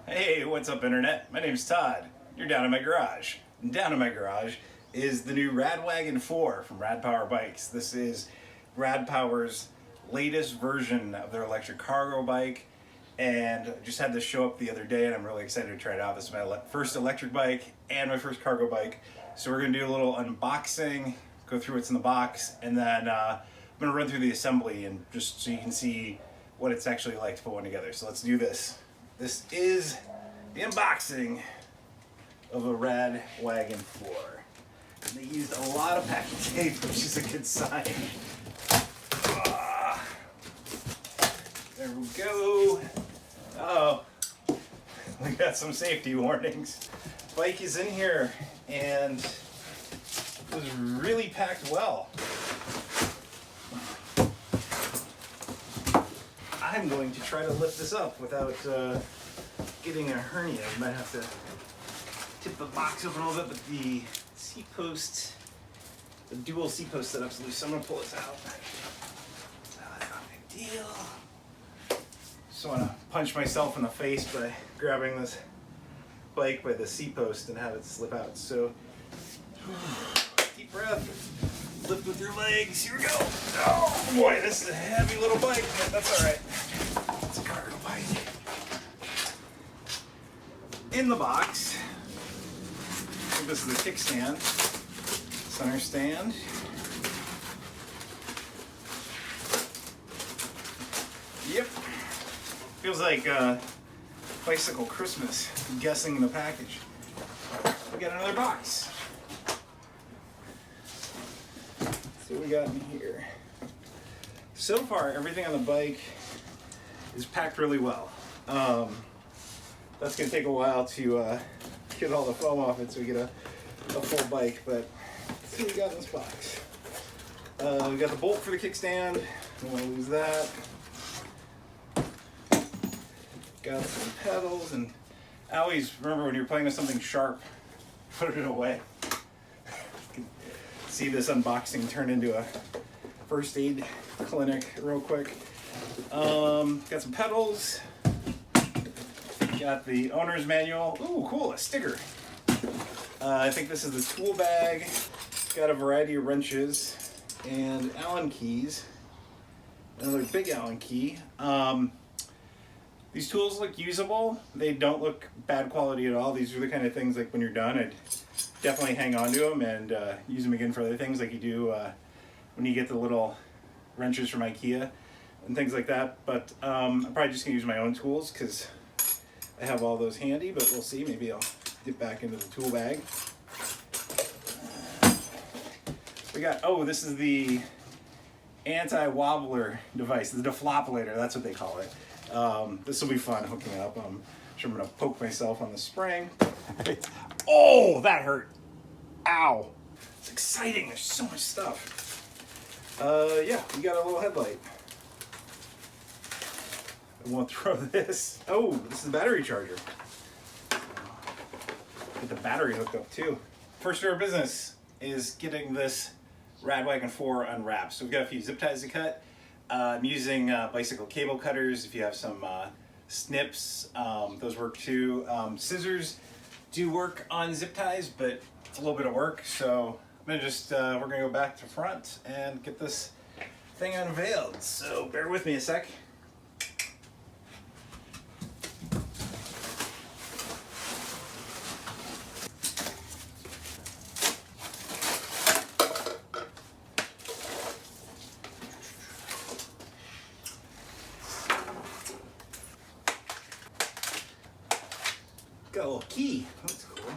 Hey, what's up internet? My name's Todd. You're down in my garage. And down in my garage is the new RadWagon 4 from Rad Power bikes. This is Rad Power's latest version of their electric cargo bike, and I just had this show up the other day and I'm really excited to try it out. This is my first electric bike and my first cargo bike. So we're going to do a little unboxing, go through what's in the box, and then I'm going to run through the assembly and just so you can see what it's actually like to put one together. So let's do this. This is the unboxing of a RadWagon 4. They used a lot of packing tape, which is a good sign. There we go. Oh, we got some safety warnings. Bike is in here and it was really packed well. I'm going to try to lift this up without getting a hernia. I might have to tip the box open a little bit, but the seat post, the dual seat post setup's loose, so I'm going to pull this out. So that's not a big deal. Just want to punch myself in the face by grabbing this bike by the seat post and have it slip out. So, deep breath. Lift with your legs. Here we go. Oh boy, this is a heavy little bike. Yeah, that's all right. It's a cargo bike. In the box, I think this is the kickstand, center stand. Yep. Feels like bicycle Christmas. I'm guessing the package. We got another box. See what we got in here. So far, everything on the bike is packed really well. That's going to take a while to get all the foam off it so we get a full bike, but let's see what we got in this box. We got the bolt for the kickstand. Don't want to lose that. Got some pedals, and I always remember when you're playing with something sharp, put it away. See this unboxing turn into a first aid clinic real quick. Got some pedals. Got the owner's manual. Ooh, cool, a sticker. I think this is the tool bag. Got a variety of wrenches and Allen keys. Another big Allen key. These tools look usable. They don't look bad quality at all. These are the kind of things like when you're done, I'd definitely hang on to them and use them again for other things like you do when you get the little wrenches from IKEA and things like that. But I'm probably just gonna use my own tools because I have all those handy, but we'll see. Maybe I'll dip back into the tool bag. We got, oh, this is the anti-wobbler device, the Deflopalator, that's what they call it. This will be fun hooking it up. I'm sure I'm gonna poke myself on the spring. Oh, that hurt. Ow. It's exciting. There's so much stuff. Yeah, we got a little headlight. I won't throw this. Oh, this is the battery charger. Get the battery hooked up too. First order of business is getting this RadWagon 4 unwrapped. So we've got a few zip ties to cut. I'm using bicycle cable cutters. If you have some snips, those work too. Scissors do work on zip ties, but it's a little bit of work, so I'm gonna just we're gonna go back to front and get this thing unveiled. So bear with me a sec. Got a little key. That's cool.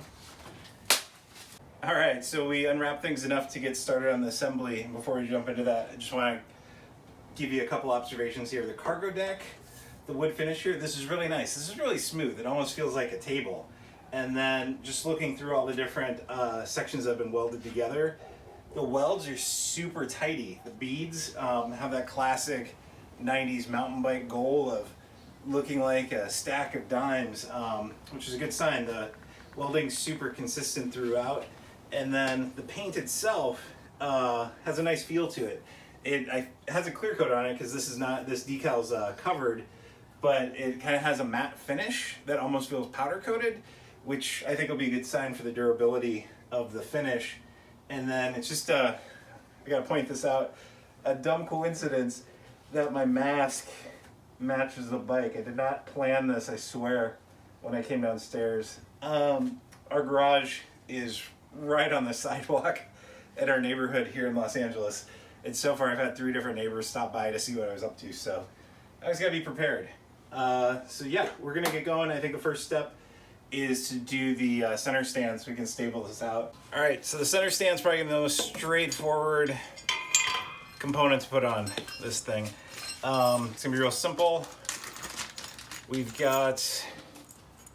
All right, so we unwrapped things enough to get started on the assembly. Before we jump into that, I just want to give you a couple observations here. The cargo deck, the wood finish here, this is really nice. This is really smooth. It almost feels like a table. And then just looking through all the different sections that have been welded together, the welds are super tighty. The beads have that classic 90s mountain bike goal of looking like a stack of dimes, which is a good sign. The welding's super consistent throughout, and then the paint itself has a nice feel to it. It has a clear coat on it because this decal's covered but it kind of has a matte finish that almost feels powder coated, which I think will be a good sign for the durability of the finish. And then it's just I gotta point this out, a dumb coincidence that my mask matches the bike. I did not plan this, I swear, when I came downstairs. Our garage is right on the sidewalk in our neighborhood here in Los Angeles. And so far I've had 3 different neighbors stop by to see what I was up to, so I just gotta be prepared. So yeah, we're gonna get going. I think the first step is to do the center stand so we can stable this out. All right, so the center stand's probably the most straightforward component to put on this thing. It's gonna be real simple. We've got,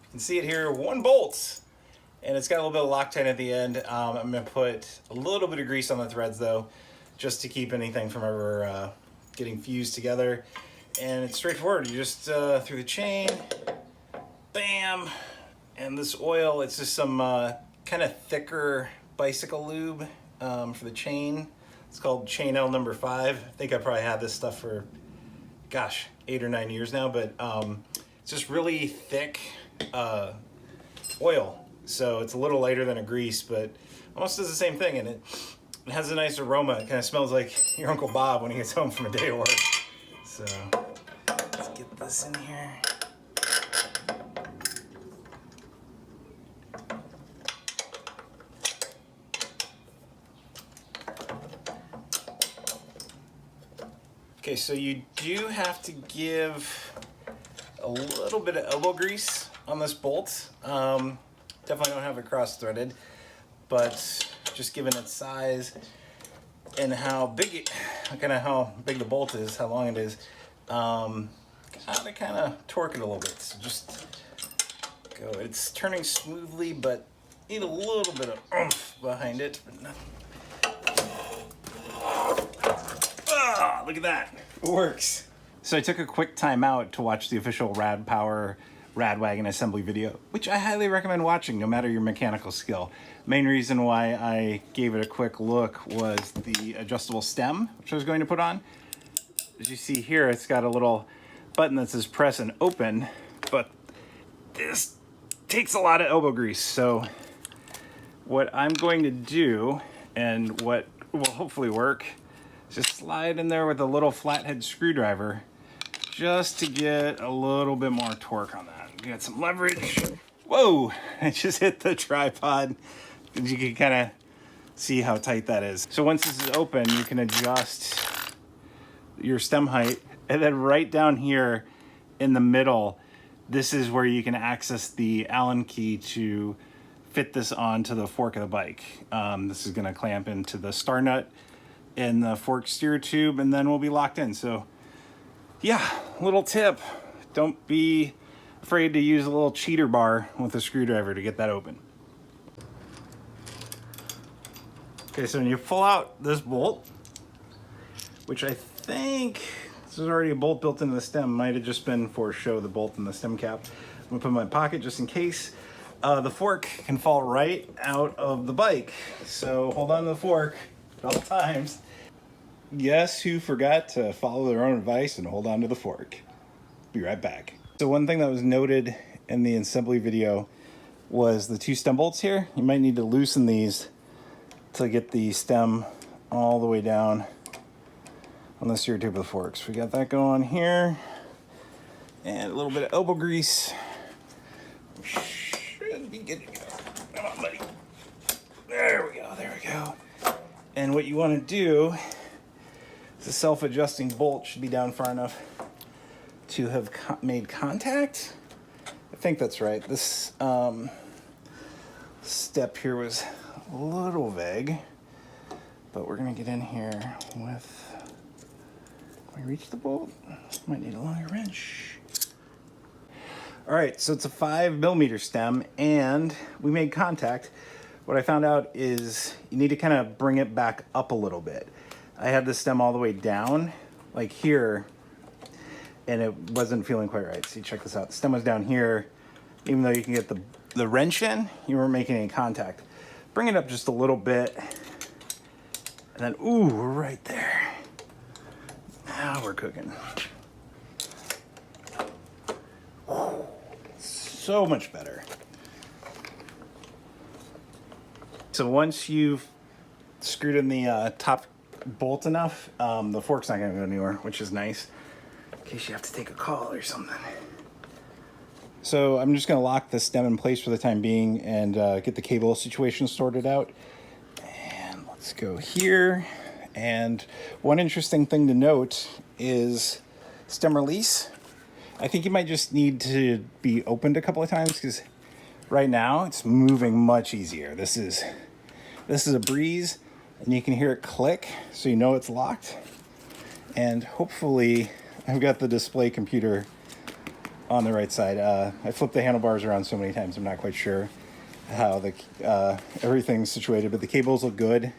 you can see it here, 1 bolt, and it's got a little bit of Loctite at the end. I'm gonna put a little bit of grease on the threads though, just to keep anything from ever getting fused together. And it's straightforward. You just through the chain, bam. And this oil, it's just some kind of thicker bicycle lube for the chain. It's called Chain L number 5. I think I probably had this stuff for, gosh, 8 or 9 years now, but it's just really thick oil. So it's a little lighter than a grease, but almost does the same thing. And it has a nice aroma. It kind of smells like your Uncle Bob when he gets home from a day of work. So let's get this in here. Okay, so you do have to give a little bit of elbow grease on this bolt. Definitely don't have it cross-threaded, but just given its size and how big how big the bolt is, how long it is, gotta kind of torque it a little bit. So just go. It's turning smoothly, but need a little bit of oomph behind it. But not... look at that, it works. So I took a quick time out to watch the official Rad Power RadWagon assembly video, which I highly recommend watching no matter your mechanical skill. Main reason why I gave it a quick look was the adjustable stem, which I was going to put on. As you see here, it's got a little button that says press and open, but this takes a lot of elbow grease. So what I'm going to do, and what will hopefully work, just slide in there with a little flathead screwdriver just to get a little bit more torque on that. Get some leverage. Whoa, I just hit the tripod. You can kind of see how tight that is. So once this is open, you can adjust your stem height. And then right down here in the middle, this is where you can access the Allen key to fit this onto the fork of the bike. This is gonna clamp into the star nut in the fork steer tube, and then we'll be locked in. So yeah, little tip, don't be afraid to use a little cheater bar with a screwdriver to get that open. Okay, so when you pull out this bolt, which I think this is already a bolt built into the stem, might have just been for show, the bolt in the stem cap. I'm gonna put it in my pocket just in case. The fork can fall right out of the bike, so hold on to the fork at all times. Guess who forgot to follow their own advice and hold on to the fork? Be right back. So one thing that was noted in the assembly video was the 2 stem bolts here. You might need to loosen these to get the stem all the way down on the steer tube of the fork. So we got that going here, and a little bit of elbow grease. Should be good to go. Come on, buddy. There we go, there we go. And what you want to do, the self-adjusting bolt should be down far enough to have made contact. I think that's right. This step here was a little vague, but we're gonna get in here with, can we reach the bolt? Might need a longer wrench. All right, so it's a 5mm stem, and we made contact. What I found out is you need to kind of bring it back up a little bit. I had the stem all the way down, like here, and it wasn't feeling quite right. See, check this out. The stem was down here. Even though you can get the wrench in, you weren't making any contact. Bring it up just a little bit, and then, ooh, we're right there. Now we're cooking. so much better. So once you've screwed in the top bolt enough, the fork's not gonna go anywhere, which is nice, in case you have to take a call or something. So I'm just gonna lock the stem in place for the time being and get the cable situation sorted out. And let's go here. And one interesting thing to note is stem release. I think you might just need to be opened a couple of times, because right now it's moving much easier. This is a breeze, and you can hear it click, so you know it's locked. And hopefully, I've got the display computer on the right side. I flipped the handlebars around so many times, I'm not quite sure how everything's situated, but the cables look good.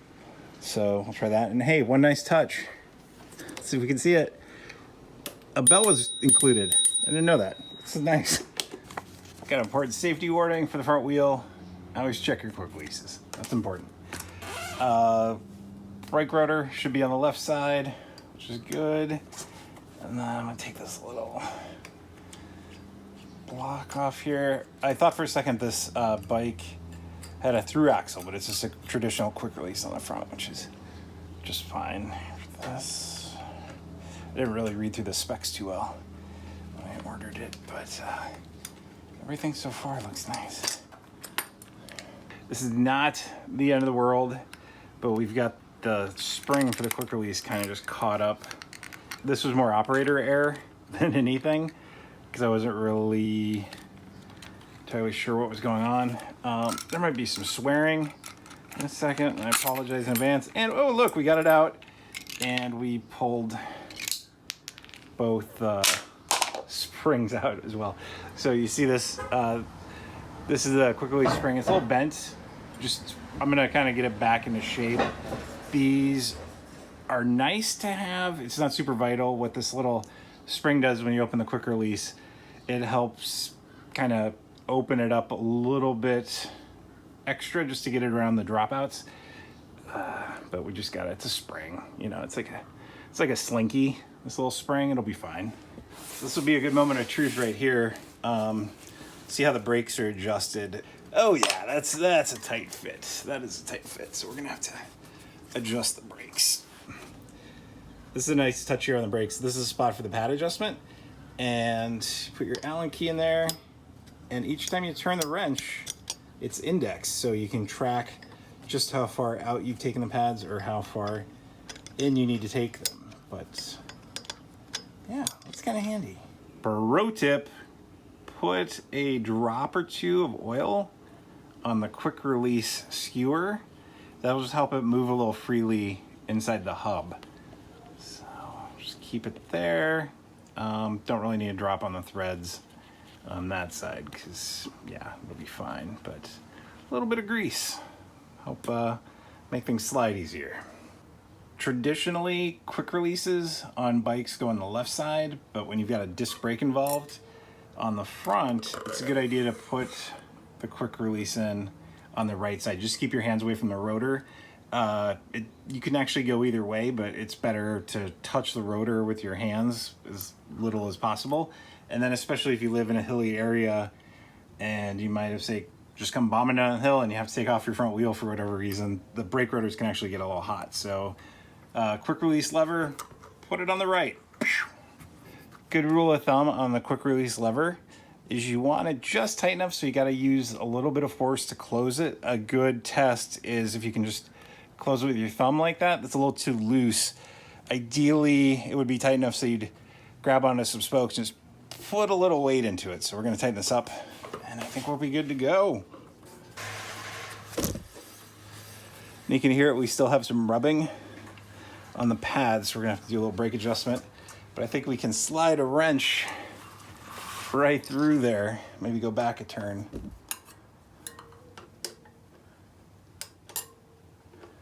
So I'll try that. And hey, one nice touch. Let's see if we can see it. A bell was included. I didn't know that. This is nice. Got important safety warning for the front wheel. Always check your quick releases. That's important. Brake rotor should be on the left side, which is good. And then I'm gonna take this little block off here. I thought for a second this bike had a through axle, but it's just a traditional quick release on the front, which is just fine. This, I didn't really read through the specs too well when I ordered it, but everything so far looks nice. This is not the end of the world, but we've got the spring for the quick release kind of just caught up. This was more operator error than anything, because I wasn't really entirely sure what was going on. There might be some swearing in a second, and I apologize in advance. And oh look, we got it out, and we pulled both springs out as well. So you see this, this is the quick release spring. It's a little bent. I'm gonna kind of get it back into shape. These are nice to have. It's not super vital. What this little spring does when you open the quick release, it helps kind of open it up a little bit extra just to get it around the dropouts. But we just got it. It's a spring, you know. It's like a slinky. This little spring, it'll be fine. This will be a good moment of truth right here. See how the brakes are adjusted. Oh yeah, that's a tight fit. That is a tight fit. So we're gonna have to adjust the brakes. This is a nice touch here on the brakes. This is a spot for the pad adjustment. And put your Allen key in there. And each time you turn the wrench, it's indexed, so you can track just how far out you've taken the pads or how far in you need to take them. But yeah, it's kind of handy. Pro tip, put a drop or two of oil on the quick release skewer. That'll just help it move a little freely inside the hub. So just keep it there. Don't really need a drop on the threads on that side, because yeah, it'll be fine, but a little bit of grease help make things slide easier. Traditionally, quick releases on bikes go on the left side, but when you've got a disc brake involved on the front, it's a good idea to put the quick release in on the right side. Just keep your hands away from the rotor. You can actually go either way, but it's better to touch the rotor with your hands as little as possible. And then especially if you live in a hilly area and you might have, say, just come bombing down the hill and you have to take off your front wheel for whatever reason, the brake rotors can actually get a little hot. So quick release lever, put it on the right. Good rule of thumb on the quick release lever is you want it just tight enough, so you got to use a little bit of force to close it. A good test is if you can just close it with your thumb like that. That's a little too loose. Ideally, it would be tight enough so you'd grab onto some spokes and just put a little weight into it. So we're going to tighten this up, and I think we'll be good to go. And you can hear it. We still have some rubbing on the pads, so we're going to have to do a little brake adjustment. But I think we can slide a wrench right through there. Maybe go back a turn.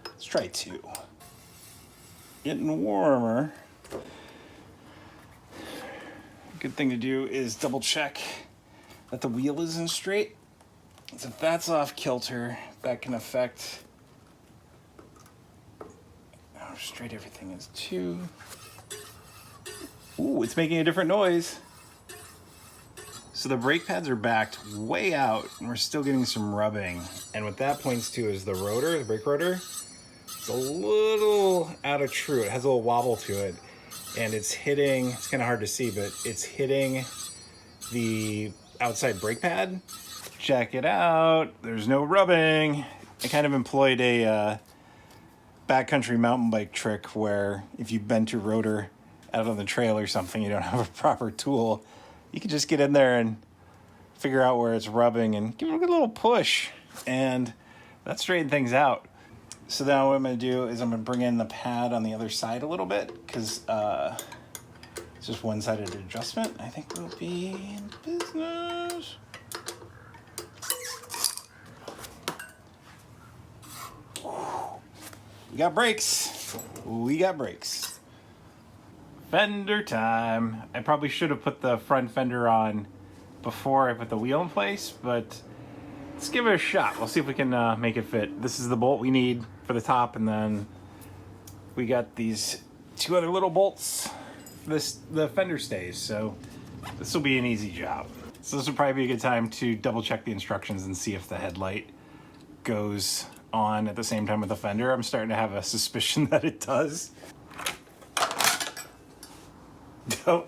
Let's try 2. Getting warmer. Good thing to do is double check that the wheel isn't straight. So if that's off kilter, that can affect how straight everything is too. Ooh, it's making a different noise. So the brake pads are backed way out, and we're still getting some rubbing. And what that points to is the rotor, the brake rotor. It's a little out of true. It has a little wobble to it, and it's hitting, it's kind of hard to see, but it's hitting the outside brake pad. Check it out. There's no rubbing. I kind of employed a backcountry mountain bike trick where if you bent your rotor out on the trail or something, you don't have a proper tool, you can just get in there and figure out where it's rubbing and give it a good little push, and that straightened things out. So now what I'm going to do is I'm going to bring in the pad on the other side a little bit, because it's just one-sided adjustment. I think we'll be in business. We got brakes. We got brakes. Fender time. I probably should have put the front fender on before I put the wheel in place, but let's give it a shot. We'll see if we can make it fit. This is the bolt we need for the top, and then we got these two other little bolts for the fender stays, so this will be an easy job. So this will probably be a good time to double check the instructions and see if the headlight goes on at the same time with the fender. I'm starting to have a suspicion that it does. Oh.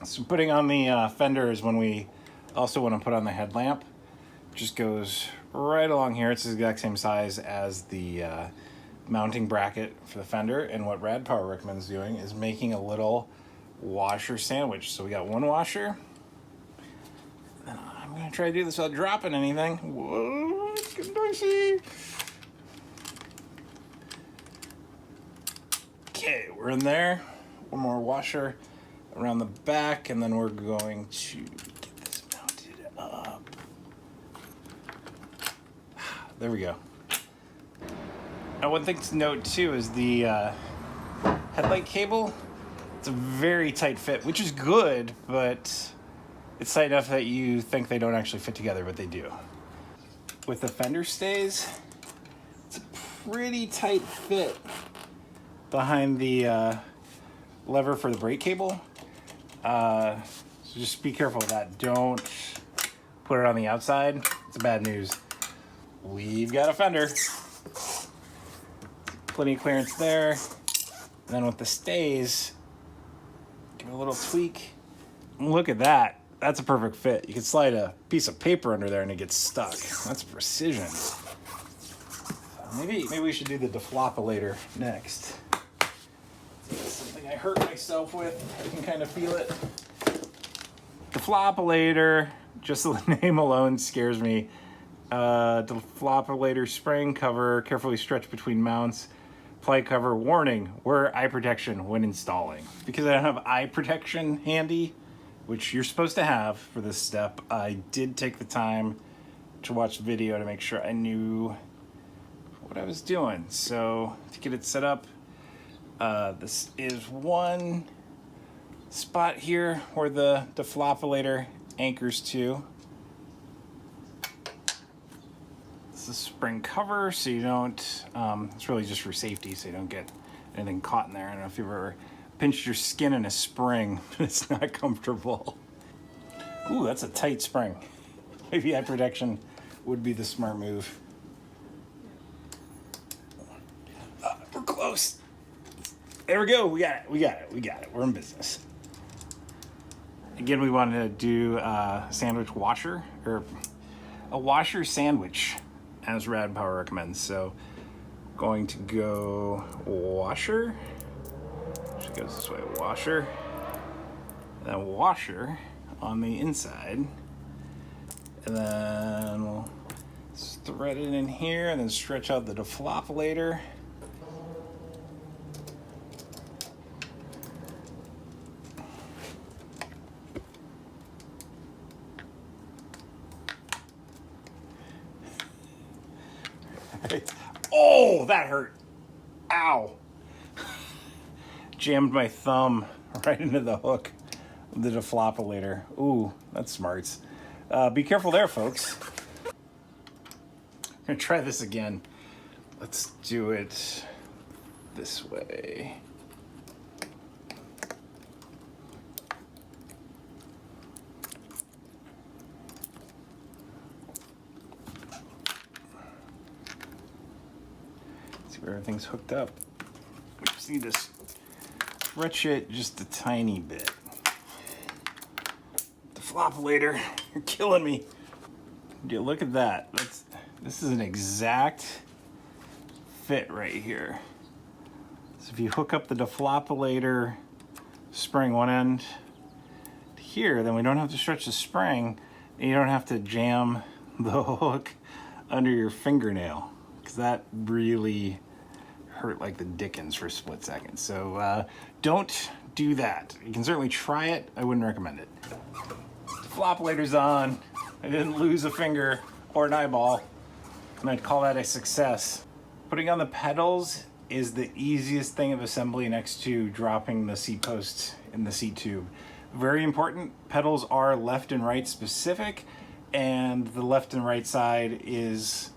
So putting on the fender is when we also want to put on the headlamp. It just goes right along here. It's the exact same size as the mounting bracket for the fender. And what Rad Power recommends doing is making a little washer sandwich. So we got one washer. And I'm going to try to do this without dropping anything. Whoa, it's getting dicey. Okay, we're in there. One more washer around the back, and then we're going to get this mounted up. There we go. Now, one thing to note too is the headlight cable. It's a very tight fit, which is good, but it's tight enough that you think they don't actually fit together, but they do. With the fender stays, it's a pretty tight fit behind the lever for the brake cable. So just be careful with that. Don't put it on the outside. It's bad news. We've got a fender. Plenty of clearance there. And then with the stays, give it a little tweak. Look at that. That's a perfect fit. You can slide a piece of paper under there and it gets stuck. That's precision. Maybe we should do the Deflopalator next. That's something I hurt myself with. I can kind of feel it. Deflopalator, just the name alone scares me. Deflopalator spring cover, carefully stretched between mounts. Apply cover, warning, wear eye protection when installing. Because I don't have eye protection handy, which you're supposed to have for this step, I did take the time to watch the video to make sure I knew what I was doing. So to get it set up, this is one spot here where the Deflopalator anchors to. This is spring cover, so you don't, it's really just for safety, so you don't get anything caught in there. I don't know if you've ever pinched your skin in a spring, but it's not comfortable. Ooh, that's a tight spring. Maybe eye protection would be the smart move. We're close. There we go. We got it. We're in business. Again, we wanted to do a sandwich washer, or a washer sandwich, as Rad Power recommends. So, going to go washer. She goes this way, washer, and then washer on the inside, and then we'll thread it in here and then stretch out the Deflopalator. Oh, that hurt. Ow. Jammed my thumb right into the hook of the Deflopalator. Ooh, that's smarts. Be careful there, folks. I'm gonna try this again. Let's do it this way. See where everything's hooked up. We just need to stretch it just a tiny bit. Deflopalator, you're killing me. Dude, look at that. This is an exact fit right here. So if you hook up the deflopalator spring one end here, then we don't have to stretch the spring, and you don't have to jam the hook under your fingernail, because that really hurt like the dickens for a split second. So don't do that. You can certainly try it. I wouldn't recommend it. Deflopalator's on. I didn't lose a finger or an eyeball, and I'd call that a success. Putting on the pedals is the easiest thing of assembly next to dropping the seat posts in the seat tube. Very important, pedals are left and right specific, and the left and right side is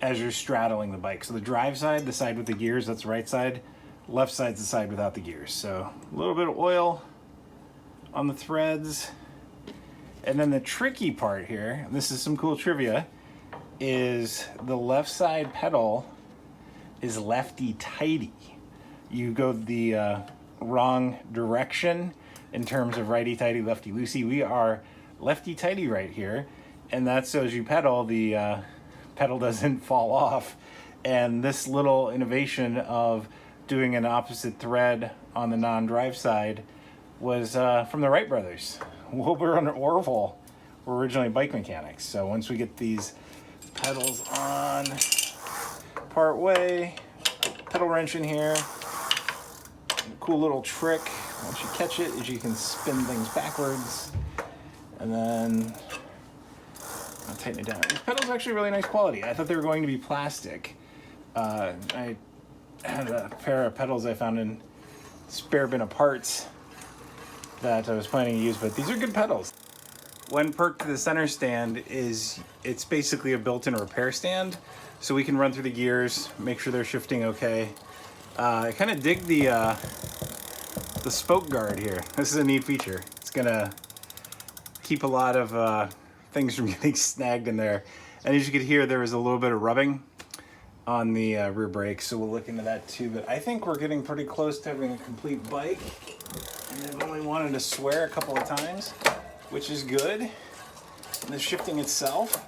as you're straddling the bike. So the drive side, the side with the gears, that's the right side. Left side's the side without the gears. So a little bit of oil on the threads. And then the tricky part here, and this is some cool trivia, is the left side pedal is lefty-tighty. You go the wrong direction in terms of righty-tighty, lefty-loosey. We are lefty-tighty right here, and that's so as you pedal, the pedal doesn't fall off. And this little innovation of doing an opposite thread on the non-drive side was from the Wright brothers. Wilbur and Orville were originally bike mechanics. So once we get these pedals on part way, pedal wrench in here. And a cool little trick, once you catch it, is you can spin things backwards. And then I'll tighten it down. These pedals are actually really nice quality. I thought they were going to be plastic. I had a pair of pedals I found in spare bin of parts that I was planning to use, but these are good pedals. One perk to the center stand is it's basically a built-in repair stand, so we can run through the gears, make sure they're shifting okay. I kind of dig the spoke guard here. This is a neat feature. It's gonna keep a lot of things from getting snagged in there. And as you could hear, there was a little bit of rubbing on the rear brakes, so we'll look into that too. But I think we're getting pretty close to having a complete bike. And I've only wanted to swear a couple of times, which is good. And the shifting itself,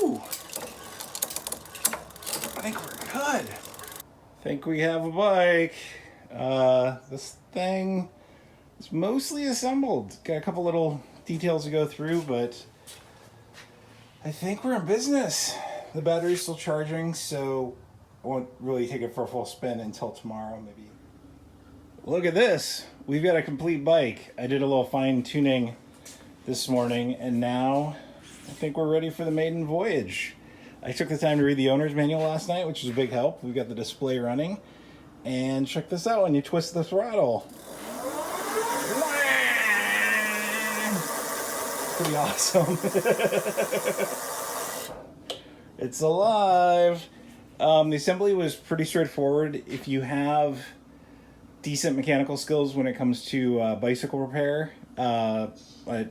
ooh, I think we're good. I think we have a bike. This thing is mostly assembled. Got a couple little details to go through, but I think we're in business. The battery's still charging, so I won't really take it for a full spin until tomorrow, maybe. Look at this. We've got a complete bike. I did a little fine tuning this morning, and now I think we're ready for the maiden voyage. I took the time to read the owner's manual last night, which was a big help. We've got the display running, and check this out when you twist the throttle. Pretty awesome. It's alive. The assembly was pretty straightforward. If you have decent mechanical skills when it comes to bicycle repair,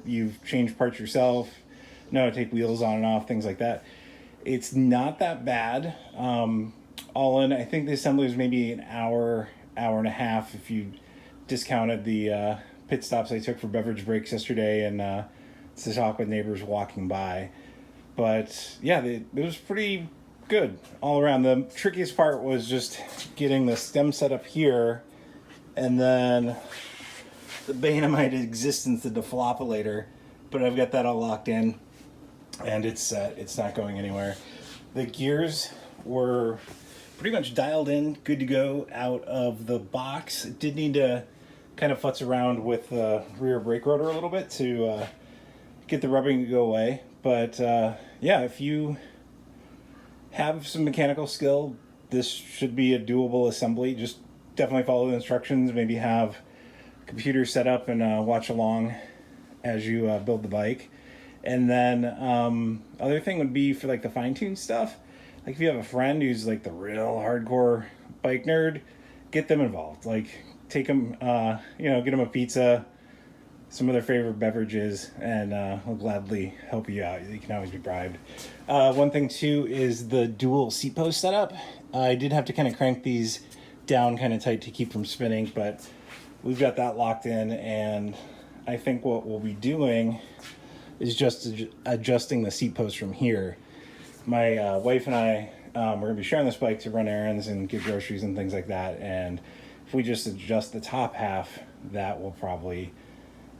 you've changed parts yourself, know how to take wheels on and off, things like that, it's not that bad. All in, I think the assembly was maybe an hour and a half if you discounted the pit stops I took for beverage breaks yesterday and to talk with neighbors walking by. But yeah, it was pretty good all around. The trickiest part was just getting the stem set up here, and then the bane of my existence, the deflopalator. But I've got that all locked in, and it's set. It's not going anywhere. The gears were pretty much dialed in, good to go out of the box. It did need to kind of futz around with the rear brake rotor a little bit to get the rubbing to go away. But yeah, if you have some mechanical skill, this should be a doable assembly. Just definitely follow the instructions, maybe have a computer set up and watch along as you build the bike. And then other thing would be for like the fine-tune stuff, Like if you have a friend who's like the real hardcore bike nerd, get them involved. Like take them, get them a pizza, some of their favorite beverages, and we'll gladly help you out. You can always be bribed. One thing too is the dual seat post setup. I did have to kind of crank these down kind of tight to keep from spinning, but we've got that locked in, and I think what we'll be doing is just adjusting the seat post from here. My wife and I, we're going to be sharing this bike to run errands and get groceries and things like that, and if we just adjust the top half, that will probably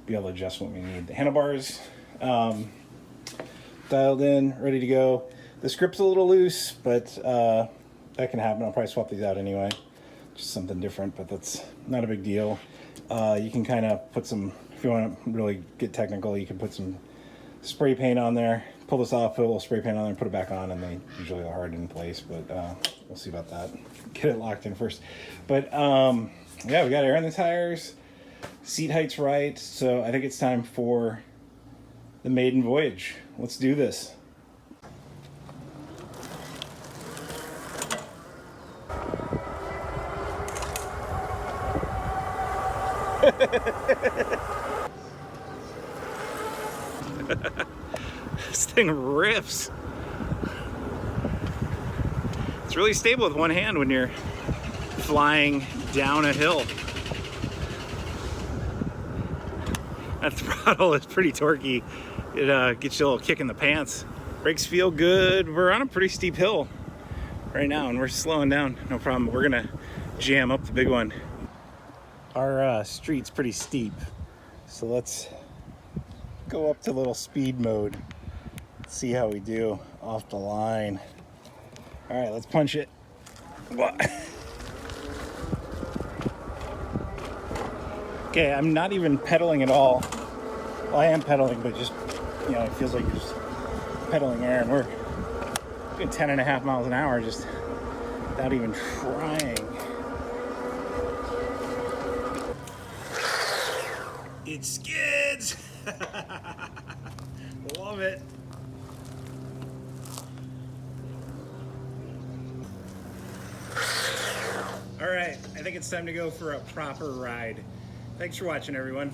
be able to adjust what we need. The handlebars dialed in, ready to go. The script's a little loose, but that can happen. I'll probably swap these out anyway. Just something different, but that's not a big deal. You can kind of put some, if you want to really get technical, you can put some spray paint on there. Pull this off, put a little spray paint on there, and put it back on, and they usually are hard in place, but we'll see about that. Get it locked in first. But yeah, we got air in the tires. Seat height's right, so I think it's time for the maiden voyage. Let's do this. This thing rips. It's really stable with one hand when you're flying down a hill. That throttle is pretty torquey. It gets you a little kick in the pants. Brakes feel good. We're on a pretty steep hill right now, and we're slowing down. No problem. We're gonna jam up the big one. Our street's pretty steep, so let's go up to little speed mode. See how we do off the line. All right, let's punch it. Okay, I'm not even pedaling at all. Well, I am pedaling, but just, it feels like you're just pedaling air, and we're doing 10.5 miles an hour just without even trying. It skids! Love it. All right, I think it's time to go for a proper ride. Thanks for watching, everyone.